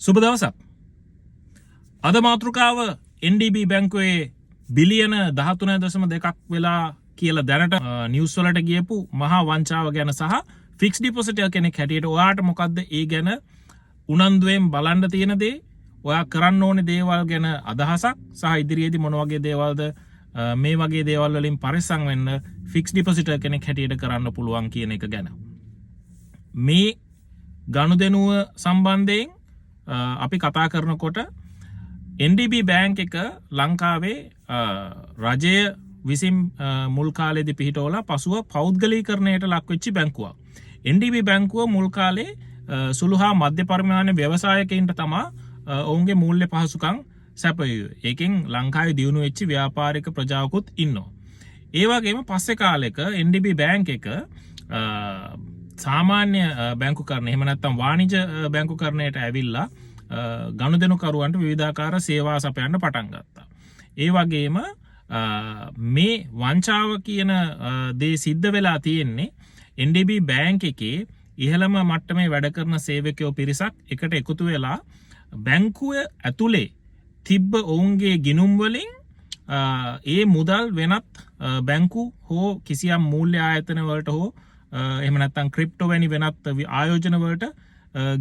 සුබ දවසක්. අද මාතෘකාව NDB බැංකුවේ බිලියන 13.2ක් වෙලා කියලා දැනට නිවුස් වලට ගියපු මහා වංචාව ගැන සහ ෆික්ස් ඩිපොසිටර් කෙනෙක් හැටියට ඔයාට මොකද්ද ඒ ගැන උනන්දුවෙන් බලන්න තියෙන දේ, ඔයා කරන්න ඕනේ දේවල් ගැන අදහසක් සහ ඉදිරියේදී මොන වගේ දේවල්ද මේ වගේ දේවල් වලින් පරිස්සම් වෙන්න ෆික්ස් ඩිපොසිටර් කෙනෙක් හැටියට කරන්න පුළුවන් කියන එක ගැන. මේ ගනුදෙනුව සම්බන්ධයෙන් අපි කතා කරනකොට NDB බැංක් එක ලංකාවේ රජය විසින් මුල් කාලේදී පිහිටවලා පසුව පෞද්ගලීකරණයට ලක්වෙච්ච බැංකුවක්. NDB බැංකුව මුල් කාලේ සුළු හා මධ්‍ය පරිමාණ ව්‍යවසායකයින්ට තමා ඔවුන්ගේ මූල්‍ය පහසුකම් සැපයුවේ. ඒකෙන් ලංකාවේ දියුණු වෙච්ච ව්‍යාපාරික ප්‍රජාවකුත් ඉන්නවා. ඒ වගේම පස්සේ කාලෙක NDB බැංක් එක සාමාන්‍ය බැංකුකරණ එහෙම නැත්නම් වාණිජ බැංකුකරණයට ඇවිල්ලා ගනුදෙනුකරුවන්ට විවිධාකාර සේවා සපයන්න පටන් ගත්තා. ඒ වගේම මේ වංචාව කියන දේ සිද්ධ වෙලා තියෙන්නේ NDB බැංක් එකේ ඉහළම මට්ටමේ වැඩ කරන සේවකයෝ පිරිසක් එකට එකතු වෙලා බැංකුව ඇතුලේ තිබ්බ ඔවුන්ගේ ගිණුම් වලින් ඒ මුදල් වෙනත් බැංකු හෝ කිසියම් මූල්‍ය ආයතන වලට හෝ එහෙම නැත්නම් ක්‍රිප්ටෝ වැනි වෙනත් ආයෝජන වලට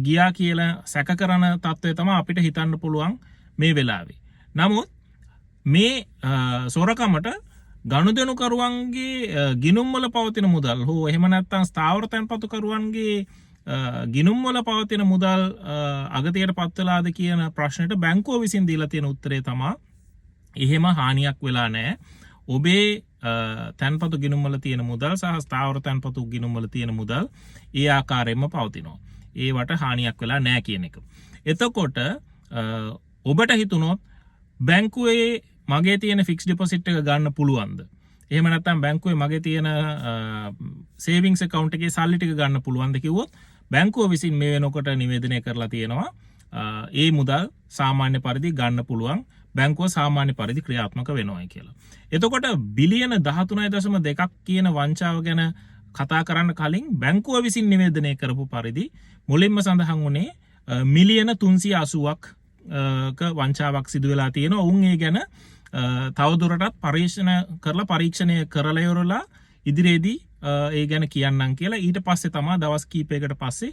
ගියා කියලා සැක කරන තත්ත්වය තමයි අපිට හිතන්න පුළුවන් මේ වෙලාවේ. නමුත් මේ සොරකමට ගනුදෙනුකරුවන්ගේ ගිණුම් වල පවතින මුදල් හෝ එහෙම නැත්නම් ස්ථාවර තැන්පතුකරුවන්ගේ ගිණුම් වල පවතින මුදල් අගතියට පත් වෙලාද කියන ප්‍රශ්නෙට බැංකුව විසින් දීලා තියෙන උත්තරේ තමයි එහෙම හානියක් වෙලා නැහැ. ඔබේ තැන්පතු ගිණුම් වල තියෙන මුදල් සහ ස්ථාවර තැන්පතු ගිණුම් වල තියෙන මුදල් ඒ ආකාරයෙන්ම පවතිනවා. ඒවට හානියක් වෙලා නැහැ කියන එක. එතකොට ඔබට හිතුනොත් බැංකුවේ මගේ තියෙන ෆික්ස් ඩිපොසිට් එක ගන්න පුළුවන්ද? එහෙම නැත්නම් බැංකුවේ මගේ තියෙන සේවිංස් account එකේ සල්ලි ටික ගන්න පුළුවන්ද කිව්වොත් බැංකුව විසින් මේ වෙනකොට නිවේදනය කරලා තියෙනවා ඒ මුදල් සාමාන්‍ය පරිදි ගන්න පුළුවන්. බැංකුව සාමාන්‍ය පරිදි ක්‍රියාත්මක වෙනවා කියලා. එතකොට බිලියන 13.2ක් කියන වංචාව ගැන කතා කරන්න කලින් බැංකුව විසින් නිවේදනය කරපු පරිදි මුලින්ම සඳහන් වුණේ මිලියන 380ක් වංචාවක් සිදු වෙලා තියෙනවා. ඔවුන් ඒ ගැන තවදුරටත් පරීක්ෂණය කරලා ඉවරලා ඉදිරියේදී ඒ ගැන කියන්නම් කියලා. ඊට පස්සේ තමයි දවස් කීපයකට පස්සේ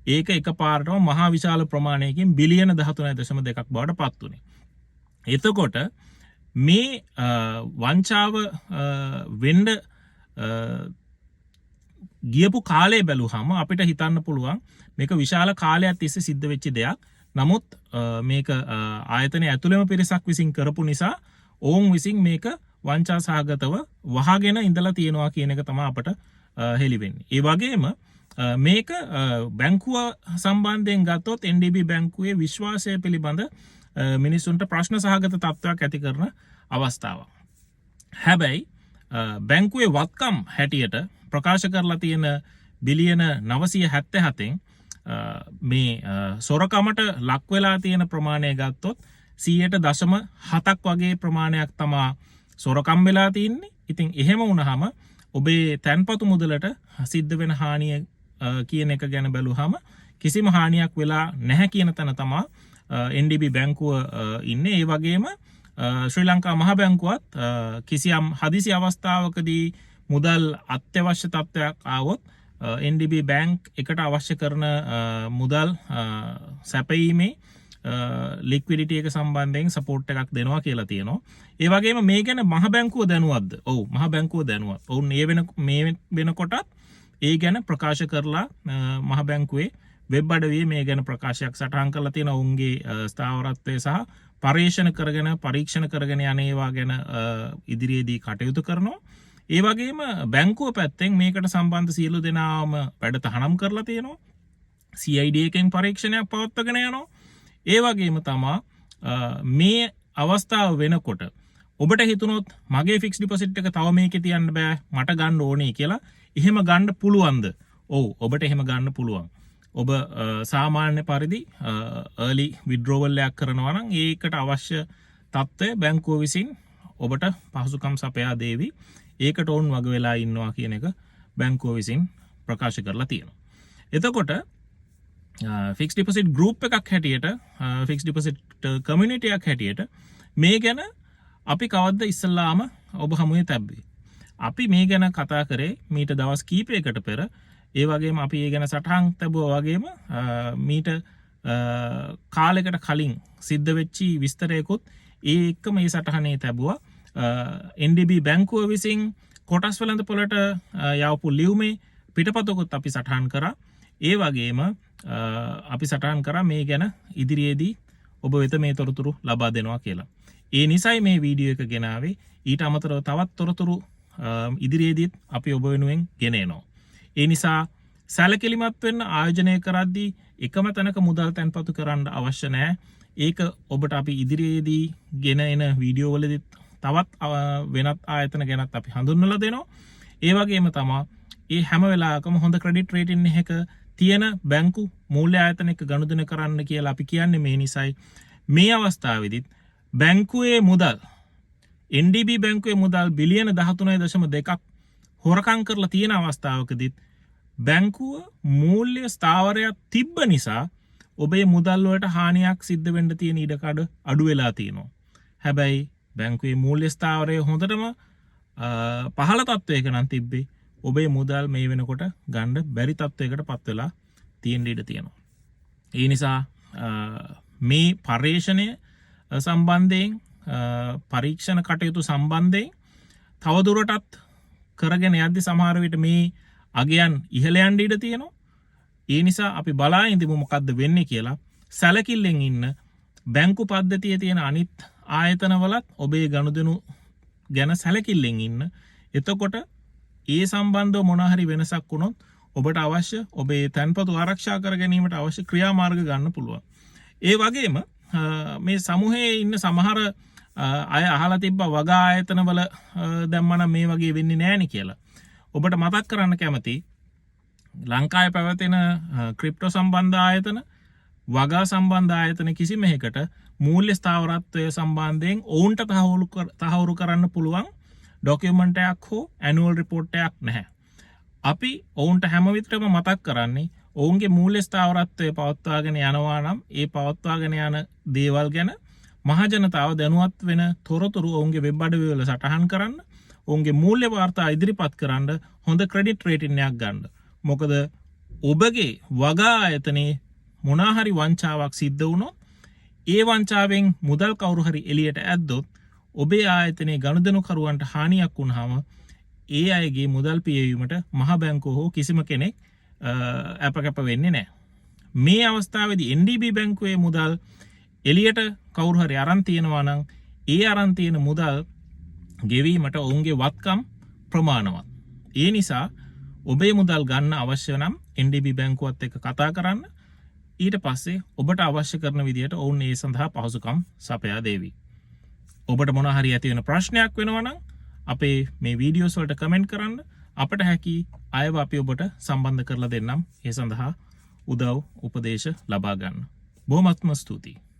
ඒක එකපාරටම මහා විශාල ප්‍රමාණයකින් බිලියන 13.2ක් බවට පත් වුණේ. එතකොට මේ වංචාව වෙන්න ගියපු කාලය බැලුවහම අපිට හිතන්න පුළුවන් මේක විශාල කාලයක් තිස්සේ සිද්ධ වෙච්ච දෙයක්. නමුත් මේක ආයතනය ඇතුළෙම පිරිසක් විසින් කරපු නිසා ඔවුන් විසින් මේක වංචා සහගතව වහගෙන ඉඳලා තියෙනවා කියන එක තමයි අපට හෙළි වෙන්නේ. ඒ වගේම මේක බැංකුව සම්බන්ධයෙන් ගත්තොත් NDB බැංකුවේ විශ්වාසය පිළිබඳ මිනිසුන්ට ප්‍රශ්න සහගත තත්ත්වයක් ඇති කරන අවස්ථාවක්. හැබැයි බැංකුවේ වත්කම් හැටියට ප්‍රකාශ කරලා තියෙන බිලියන 977න් මේ සොරකමට ලක් වෙලා තියෙන ප්‍රමාණය ගත්තොත් 100.7ක් වගේ ප්‍රමාණයක් තමා සොරකම් වෙලා තියන්නේ. ඉතින් එහෙම වුණාම ඔබේ තැන්පතු මුදලට සිද්ධ වෙන හානිය කියන එක ගැන බැලුවහම කිසිම හානියක් වෙලා නැහැ කියන තැන තමා NDB බැංකුව ඉන්නේ. ඒ වගේම ශ්‍රී ලංකා මහ බැංකුවත් කිසියම් හදිසි අවස්ථාවකදී මුදල් අත්‍යවශ්‍ය තත්ත්වයක් ආවොත් NDB බැංක් එකට අවශ්‍ය කරන මුදල් සැපයීමේ ලික්විඩිටි එක සම්බන්ධයෙන් සපෝට් එකක් දෙනවා කියලා තියෙනවා. ඒ වගේම මේ ගැන මහ බැංකුව දැනුවත්ද? ඔව්, මහ බැංකුව දැනුවත්. ඔවුන් මේ වෙනකොටත් ඒ ගැන ප්‍රකාශ කරලා මහ බැංකුවේ වෙබ් අඩවියේ මේ ගැන ප්‍රකාශයක් සටහන් කරලා තියෙන ඔවුන්ගේ ස්ථාවරත්වය සහ පරීක්ෂණ කරගෙන යන ඒවා ගැන ඉදිරියේදී කටයුතු කරනවා. ඒ වගේම බැංකුව පැත්තෙන් මේකට සම්බන්ධ සියලු දෙනාම වැඩ තහනම් කරලා තියෙනවා. CID එකෙන් පරීක්ෂණයක් පවත්වාගෙන යනවා. ඒ වගේම තමා මේ අවස්ථාව වෙනකොට ඔබට හිතුනොත් මගේ ෆික්ස් ඩිපොසිට් එක තව මේකේ තියන්න බෑ මට ගන්න ඕනේ කියලා එහෙම ගන්න පුළුවන්ද? ඔව්, ඔබට එහෙම ගන්න පුළුවන්. ඔබ සාමාන්‍ය පරිදි early withdrawal එකක් කරනවා නම් ඒකට අවශ්‍ය තත්ත්වය බැංකුව විසින් ඔබට පහසුකම් සපයා දේවි. ඒකට ඕන් වග වෙලා ඉන්නවා කියන එක බැංකුව විසින් ප්‍රකාශ කරලා තියෙනවා. එතකොට ෆික්ස් ඩිපොසිට් ගෲප් එකක් හැටියට ෆික්ස් ඩිපොසිට් කමියුනිටි එකක් හැටියට මේ ගැන අපි කවද්ද ඉස්සල්ලාම ඔබ හමුවේ තැබ්බේ. අපි මේ ගැන කතා කරේ මීට දවස් කීපයකට පෙර. ඒ වගේම අපි ඒ ගැන සටහන් තැබුවා වගේම මීට කාලෙකට කලින් සිද්ධ වෙච්චි විස්තරයකුත් ඒ එක්කම මේ සටහනේ තැබුවා. NDB බැංකුව විසින් කොටස් වෙළඳපොළට යවපු ලියුමේ පිටපතකුත් අපි සටහන් කරා. ඒ වගේම අපි සටහන් කරා මේ ගැන ඉදිරියේදී ඔබ වෙත මේ තොරතුරු ලබා දෙනවා කියලා. ඒ නිසයි මේ වීඩියෝ එක ගෙනාවේ. ඊට අමතරව තවත් තොරතුරු ඉදිරියේදීත් අපි ඔබ වෙනුවෙන් ගෙන එනවා. ඒ නිසා සැලකිලිමත් වෙන්න ආයෝජනය කරද්දී එකම තැනක මුදල් තැන්පතු කරන්න අවශ්‍ය නැහැ. ඒක ඔබට අපි ඉදිරියේදී ගෙන එන වීඩියෝ වලදීත් තවත් වෙනත් ආයතන ගැනත් අපි හඳුන්වලා දෙනවා. ඒ වගේම තමයි ඒ හැම වෙලාවකම හොඳ ක්‍රෙඩිට් රේටින් එකක තියෙන බැංකු මූල්‍ය ආයතන එක්ක ගනුදෙනු කරන්න කියලා අපි කියන්නේ මේ නිසයි. මේ අවස්ථාවේදීත් බැංකුවේ මුදල් NDB බැංකුවේ මුදල් බිලියන 13.2ක් හොරකම් කරලා තියෙන අවස්ථාවකදීත් බැංකුව මූල්‍ය ස්ථාවරයක් තිබ්බ නිසා ඔබේ මුදල් වලට හානියක් සිද්ධ වෙන්න තියෙන ඉඩකඩ අඩු වෙලා තියෙනවා. හැබැයි බැංකුවේ මූල්‍ය ස්ථාවරය හොඳටම පහළ තත්වයක නම් තිබ්බේ ඔබේ මුදල් මේ වෙනකොට ගන්න බැරි තත්වයකට පත් වෙලා තියෙන ඉඩ තියෙනවා. ඒ නිසා මේ පර්යේෂණය සම්බන්ධයෙන් පරීක්ෂණ කටයුතු සම්බන්ධයෙන් තවදුරටත් කරගෙන යද්දි සමහර විට මේ අගයන් ඉහළ යන්න ඉඩ තියෙනවා. ඒ නිසා අපි බලා ඉඳිමු මොකද්ද වෙන්නේ කියලා. සැලකිල්ලෙන් ඉන්න බැංකු පද්ධතියේ තියෙන අනිත් ආයතනවලත් ඔබේ ගනුදෙනු ගැන සැලකිල්ලෙන් ඉන්න. එතකොට ඒ සම්බන්ධව මොනවා හරි වෙනසක් වුණොත් ඔබට අවශ්‍ය ඔබේ තැන්පතු ආරක්ෂා කර ගැනීමට අවශ්‍ය ක්‍රියාමාර්ග ගන්න පුළුවන්. ඒ වගේම මේ සමූහයේ ඉන්න සමහර අය අහලා තිබ්බා වගා ආයතනවල දැම්මනම් මේ වගේ වෙන්නේ නැහෙනි කියලා. ඔබට මතක් කරන්න කැමති ලංකාවේ පැවතෙන ක්‍රිප්ටෝ සම්බන්ධ ආයතන වගා සම්බන්ධ ආයතන කිසිම එකකට මූල්‍ය ස්ථාවරත්වය සම්බන්ධයෙන් ඔවුන්ට තහවුරු කරන්න පුළුවන් ඩොකියුමන්ට් එකක් හෝ ඇනුවල් රිපෝට් එකක් නැහැ. අපි ඔවුන්ට හැම විටම මතක් කරන්නේ ඔවුන්ගේ මූල්‍ය ස්ථාවරත්වය පවත්වාගෙන යනවා නම් ඒ පවත්වාගෙන යන දේවල් ගැන මහජනතාව දැනුවත් වෙන තොරතුරු ඔවුන්ගේ වෙබ් අඩවි වල සටහන් කරන්න, ඔවුන්ගේ මූල්‍ය වාර්තා ඉදිරිපත් කරන්න, හොඳ ක්‍රෙඩිට් රේටින් එකක් ගන්න. මොකද ඔබගේ වගා ආයතනයේ මොනවා හරි වංචාවක් සිද්ධ වුණොත් ඒ වංචාවෙන් මුදල් කවුරු හරි එළියට ඇද්දොත් ඔබේ ආයතනයේ ගනුදෙනුකරුවන්ට හානියක් වුණාම ඒ අයගේ මුදල් පියවීමට මහ බැංකුව හෝ කිසිම කෙනෙක් අපකැප වෙන්නේ නැහැ. මේ අවස්ථාවේදී NDB බැංකුවේ මුදල් එළියට කවුරු හරි අරන් තියෙනවා නම් ඒ අරන් තියෙන මුදල් ගෙවීමට ඔවුන්ගේ වත්කම් ප්‍රමාණවත්. ඒ නිසා ඔබේ මුදල් ගන්න අවශ්‍ය නම් NDB බැංකුවත් එක්ක කතා කරන්න. ඊට පස්සේ ඔබට අවශ්‍ය කරන විදිහට ඔවුන් ඒ සඳහා පහසුකම් සපයා දෙවි. ඔබට මොනවා හරි ඇති වෙන ප්‍රශ්නයක් වෙනවා නම් අපේ මේ වීඩියෝස් වලට කමෙන්ට් කරන්න. අපට හැකි අයව අපි ඔබට සම්බන්ධ කරලා දෙන්නම්. ඒ සඳහා උදව් උපදේශ ලබා ගන්න. බොහොමත්ම ස්තුතියි.